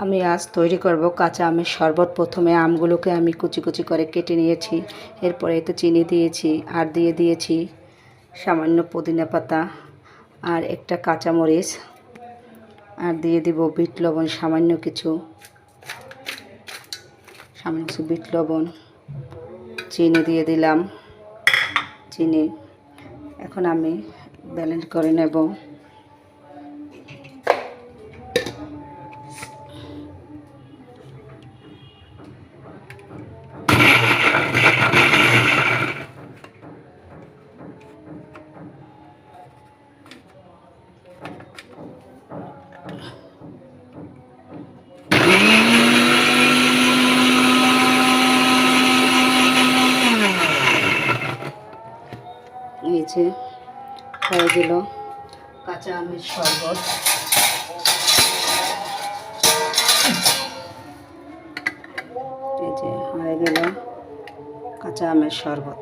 আমি আজ তৈরি করব কাঁচা আমের শরবত। প্রথমে আমগুলোকে আমি কুচি কুচি করে কেটে নিয়েছি। এরপরে এতে চিনি দিয়েছি আর দিয়ে দিয়েছি সামান্য পুদিনা পাতা আর একটা কাঁচামরিচ, আর দিয়ে দিব বিট লবণ, সামান্য কিছু বিট লবণ, চিনি দিয়ে দিলাম। চিনি এখন আমি ব্লেন্ড করে নেব। এই যে হয়ে গেল কাঁচা আমের শরবত। এই যে হয়ে গেল কাঁচা আমের শরবত।